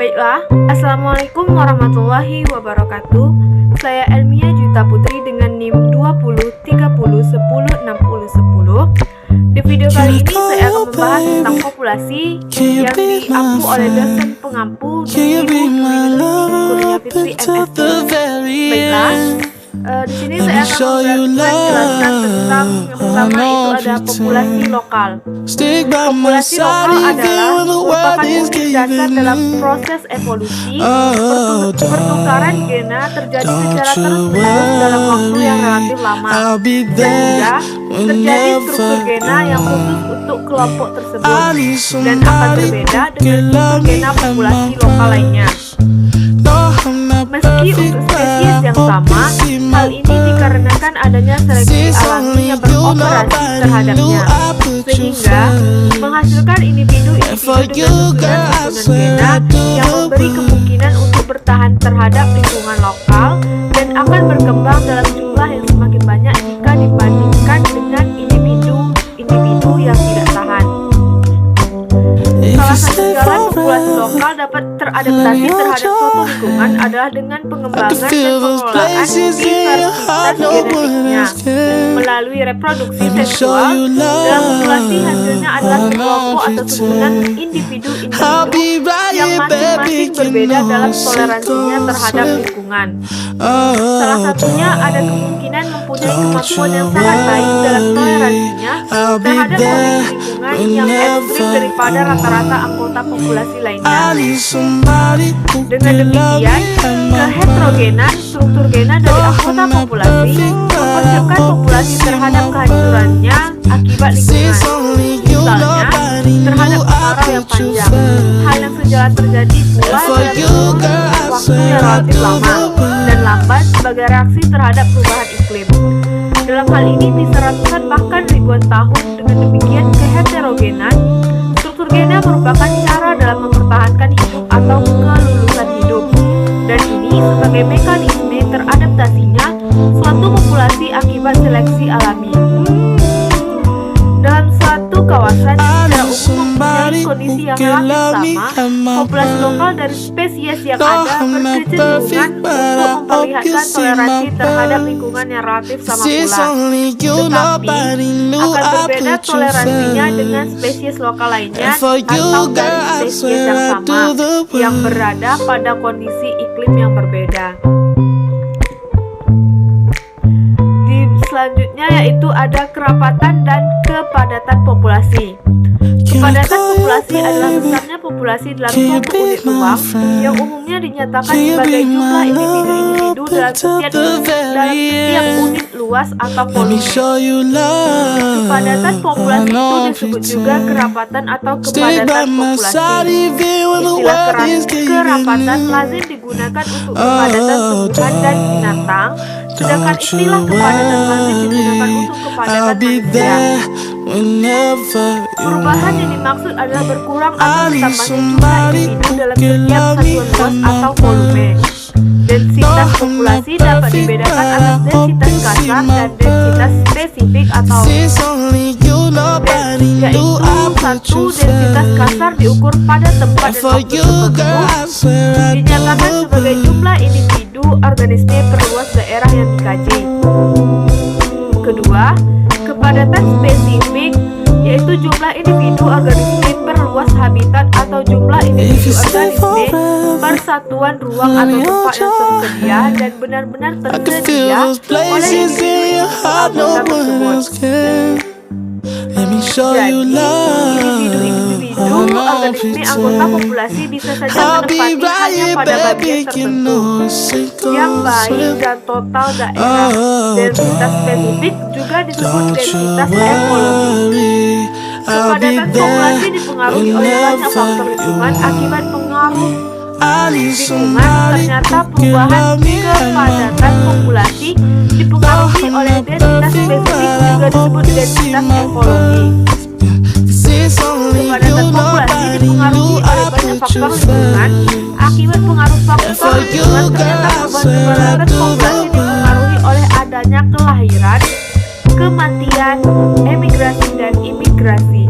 Baiklah, Assalamualaikum warahmatullahi wabarakatuh. Saya Elmia Juta Putri dengan NIM 2030106010. Di video kali ini saya akan membahas tentang populasi yang diampu oleh dosen pengampu di Ibu Kurnia Fitri MSc. Baiklah, di sini saya akan menjelaskan tentang yang pertama itu ada populasi lokal. Populasi lokal adalah merupakan unit dasar dalam proses evolusi. Pertukaran gena terjadi secara terus-menerus dalam waktu yang relatif lama, sehingga terjadi struktur gena yang khusus untuk kelompok tersebut dan akan berbeda dengan struktur gena populasi lokal lainnya. Meski untuk spesies yang sama, hal ini dikarenakan adanya seleksi alami yang beroperasi terhadapnya, sehingga menghasilkan individu-individu dengan susunan gena yang memberi kemungkinan untuk bertahan terhadap lingkungan lokal dan akan berkembang dalam jumlah yang semakin banyak jika dibandingkan dengan individu yang tidak tahan. Salah satu jalan populasi lokal dapat teradaptasi terhadap suatu lingkungan adalah dengan pengembangan dan pengelolaan diversitas genetiknya melalui reproduksi seksual. Dalam populasi hasilnya adalah sekelompok atau susunan individu-individu yang masing-masing berbeda dalam toleransinya terhadap lingkungan. Salah satunya ada kemungkinan mempunyai kemampuan yang sangat baik dalam toleransinya terhadap kondisi lingkungan yang ekstrim daripada rata-rata anggota populasi lainnya. Dengan demikian, keheterogenan struktur gena dari anggota populasi mempersiapkan populasi terhadap kehancurannya akibat lingkungan, misalnya terhadap kemarau yang panjang. Hal yang sejalan terjadi pula dalam waktu yang relatif lama dan lambat sebagai reaksi terhadap perubahan iklim. Dalam hal ini bisa ratusan bahkan ribuan tahun. Dengan demikian, keheterogenan struktur gena merupakan cara dalam mempertahankan hidup atau kelulusan hidup, dan ini sebagai mekanisme teradaptasinya suatu populasi akibat seleksi alami. Dalam suatu kawasan secara umum mempunyai kondisi yang relatif sama, populasi lokal dari spesies yang ada berkecenderungan untuk memperlihatkan toleransi terhadap lingkungan yang relatif sama pula, tetapi akan berbeda toleransinya dengan spesies lokal lainnya atau dari spesies yang sama yang berada pada kondisi iklim yang berbeda. Selanjutnya yaitu ada kerapatan dan kepadatan populasi. Kepadatan populasi adalah besarnya populasi dalam suatu unit ruang yang umumnya dinyatakan sebagai jumlah individu-individu dalam setiap unit luas atau volume. Kepadatan populasi itu disebut juga kerapatan atau kepadatan populasi. Istilah kerapatan lazim digunakan untuk kepadatan tumbuhan dan binatang, sedangkan istilah kepadatan lazim digunakan untuk kepadatan manusia. Perubahan yang dimaksud adalah berkurang atau bertambahnya jumlah individu dalam setiap satuan luas atau volume. Densitas populasi dapat dibedakan atas densitas kasar dan densitas spesifik atau yaitu satu densitas kasar diukur pada tempat dan waktu tertentu dinyatakan sebagai jumlah individu organisme per luas daerah yang dikaji. Kedua, kepadatan spesifik yaitu jumlah individu organisme per luas habitat atau jumlah individu organisme per satuan ruang atau tempat yang tersedia dan benar-benar tersedia oleh individu anggota tersebut. Jadi, individu-individu organisme anggota populasi bisa saja menempati hanya pada bagian tertentu yang baik dan total daerah. Densitas spesifik juga disebut densitas ekologi. Kepadatan populasi dipengaruhi oleh banyak faktor lingkungan. Akibat pengaruh lingkungan, ternyata perubahan kepadatan populasi dipengaruhi oleh densitas spesifik juga disebut densitas ekologi. Kepadatan populasi dipengaruhi oleh banyak faktor lingkungan. Akibat pengaruh faktor lingkungan, ternyata kepadatan populasi dipengaruhi oleh adanya kelahiran, kematian, emigrasi dan imigrasi.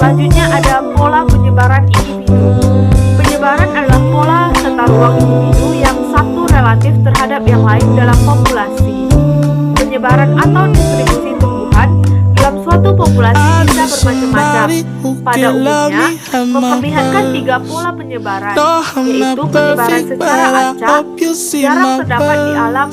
Selanjutnya ada pola penyebaran individu. Penyebaran adalah pola tata ruang individu yang satu relatif terhadap yang lain dalam populasi. Penyebaran atau distribusi tumbuhan dalam suatu populasi bisa bermacam-macam. Pada umumnya, memperlihatkan 3 pola penyebaran, yaitu penyebaran secara acak, jarang terdapat di alam.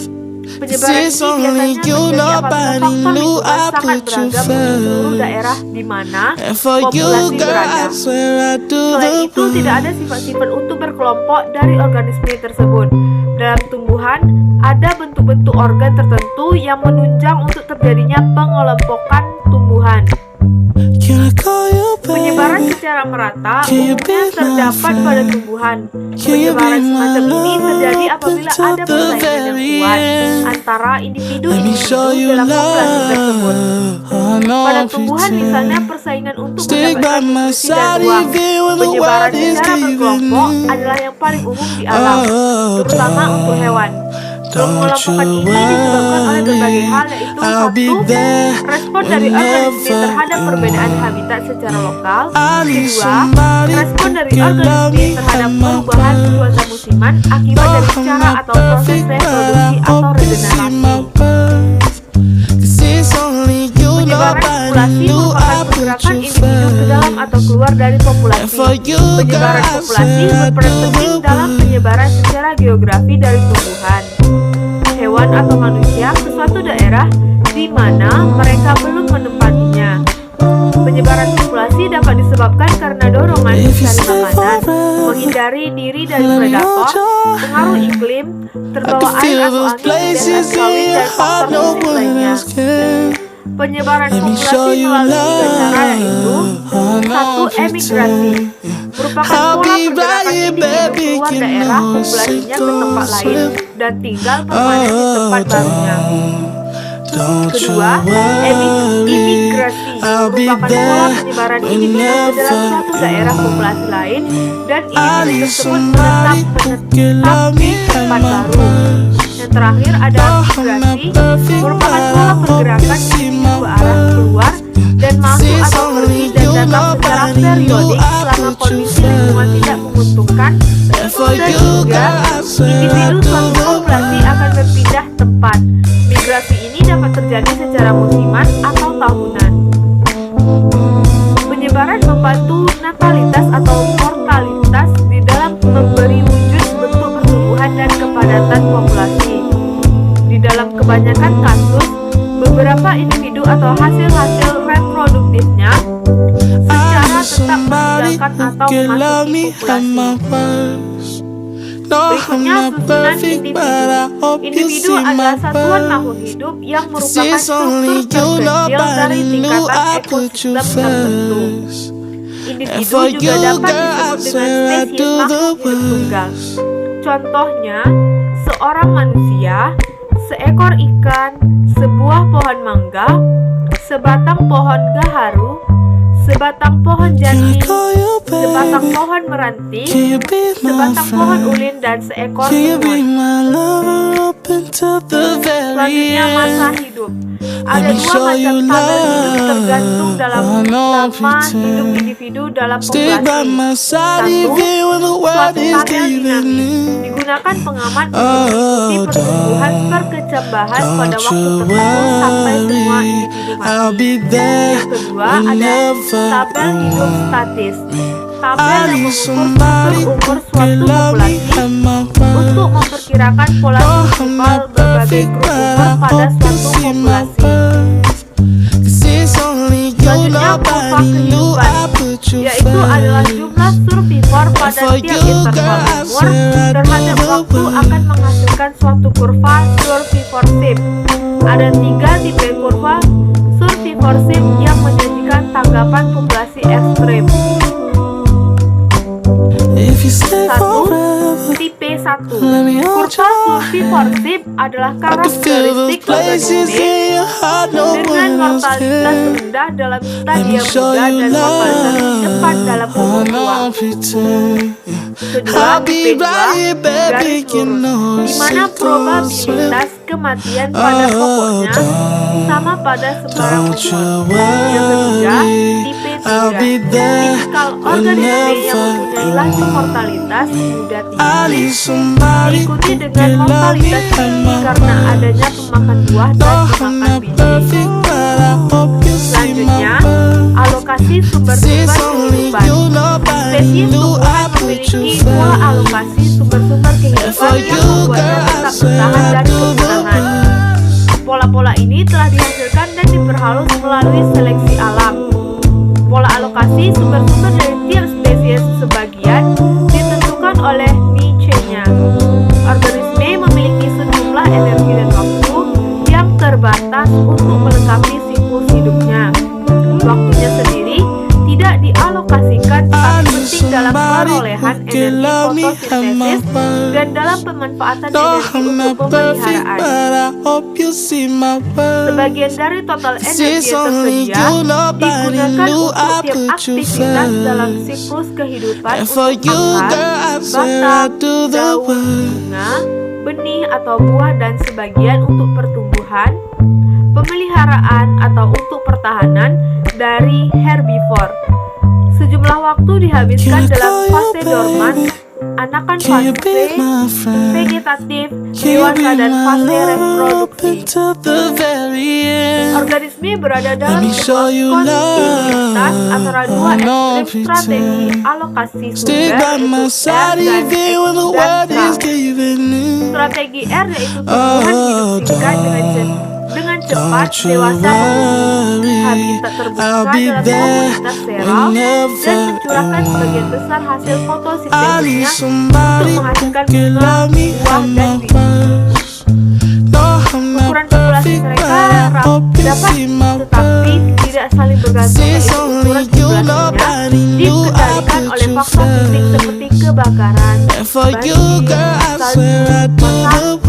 Penyebaran ini biasanya terjadi apabila faktor lingkungan sangat beragam di seluruh daerah di mana populasi berada. Selain itu, tidak ada sifat-sifat untuk berkelompok dari organisme tersebut. Dalam tumbuhan, ada bentuk-bentuk organ tertentu yang menunjang untuk terjadinya pengelompokan tumbuhan. Penyebaran secara merata umumnya terdapat pada tumbuhan. Penyebaran semacam ini terjadi apabila ada persaingan yang kuat antara individu-individu dalam populasi tersebut. Pada tumbuhan misalnya persaingan untuk mendapatkan nutrisi dan ruang. Penyebaran secara berkelompok adalah yang paling umum di alam, terutama untuk hewan. Pengelompokan ini disebabkan oleh berbagai hal, yaitu 1. Respon dari organisme terhadap perbedaan habitat secara lokal. 2. Respon dari organisme terhadap perubahan cuaca musiman akibat dari cara atau proses reproduksi atau regenerasi. Penyebaran populasi merupakan pergerakan individu ke dalam atau keluar dari populasi. Penyebaran populasi berperan penting dalam penyebaran secara geografi dari tumbuhan, hewan atau manusia ke suatu daerah di mana mereka belum menempatinya. Penyebaran populasi dapat disebabkan karena dorongan mencari makanan, menghindari diri dari predator, pengaruh iklim, terbawa air atau angin, dan kawin dan faktor musik lainnya. Penyebaran populasi melalui 3 cara, yaitu 1. Emigrasi, merupakan pola pergerakan individu keluar daerah populasinya ke tempat lain dan tinggal permanen di tempat barunya. 2. Imigrasi, merupakan pola penyebaran individu ke dalam suatu daerah populasi lain dan individu tersebut menetap di tempat baru. Yang terakhir ada migrasi, merupakan pola pergerakan individu ke arah keluar dan masuk atau pergi dan datang secara periodik selama kondisi lingkungan tidak menguntungkan, dan juga individu suatu populasi akan berpindah tempat. Migrasi ini dapat terjadi secara musiman atau tahunan. Penyebaran membantu natalitas atau mortalitas di dalam memberi wujud bentuk pertumbuhan dan kepadatan populasi. Di dalam kebanyakan kasus, beberapa individu atau hasil-hasil reproduktifnya secara tetap meninggalkan atau memasuki populasi. Berikutnya susunan individu. Individu adalah satuan makhluk hidup yang merupakan struktur terkecil dari tingkatan ekosistem tertentu. Individu juga dapat disebut dengan spesies makhluk hidup tunggal. Contohnya, seorang manusia, seekor ikan, sebuah pohon mangga, sebatang pohon gaharu, sebatang pohon jati, sebatang pohon meranti, sebatang pohon ulin, dan seekor semut. Selanjutnya, masa hidup. Ada 2 macam tabel hidup tergantung dalam lama hidup individu dalam populasi. 1. Suatu tabel dinamis digunakan pengamat untuk mengikuti pertumbuhan perkecambahan pada waktu tertentu sampai semua individu mati. Yang kedua ada tabel hidup statis. Tabel yang mengukur umur suatu populasi untuk memperkirakan pola struktural berbagai grup umur pada suatu populasi. Selanjutnya kurva kehidupan, yaitu adalah jumlah survivor pada tiap interval umur terhadap waktu akan menghasilkan suatu kurva survivorship. Ada 3 tipe kurva survivorship yang menjanjikan tanggapan populasi ekstrim. 1. Tipe 1. Kurva survivorship adalah karakteristik organisme dengan mortalitas rendah dalam stadia muda dan mortalitas cepat dalam umur tua. Kedua, tipe 2, garis lurus, di mana probabilitas kematian pada pokoknya sama pada sembarang umur. Yang ketiga, tipe 3, tipikal organisme yang mempunyai laju mortalitas mudah tinggi, diikuti dengan mortalitas tinggi karena adanya pemakan buah dan pemakan biji. Selanjutnya, alokasi sumber-sumber kehidupan. Spesies tumbuhan memiliki pola alokasi sumber-sumber kehidupan yang membuatnya tetap bertahan dari kepunahan. Pola-pola ini telah dihasilkan dan diperhalus melalui seleksi alam. Pola alokasi sumber-sumber dari tiap spesies sebagian ditentukan oleh niche-nya. Organisme memiliki sejumlah energi dan waktu yang terbatas untuk melengkapi siklus hidupnya. Waktunya sendiri tidak dialokasikan tetapi penting dalam perolehan energi fotosintesis dan dalam pemanfaatan energi untuk pemeliharaan. Sebagian dari total energi tersedia digunakan untuk tiap aktivitas dalam siklus kehidupan untuk akar, batang, daun, bunga, benih atau buah dan sebagian untuk pertumbuhan, pemeliharaan atau untuk pertahanan dari herbivore. Sejumlah waktu dihabiskan dalam fase dorman, anakan fase vegetatif, dewasa dan fase reproduksi. Organisme berada dalam sebuah kontinuitas antara dua ekstrem strategi alokasi sumber, yaitu R dan K. Strategi R yaitu tumbuhan hidup singkat dengan cepat, dewasa, habitat terbuka dalam komunitas sterile dan mencurahkan sebagian besar hasil fotosintesisnya untuk menghasilkan bunga, buah, dan biji. Ukuran populasi mereka dapat tetapi tidak saling bergantung, yaitu ukuran populasinya dikendalikan oleh faktor fisik seperti kebakaran, banjir, salju, masak,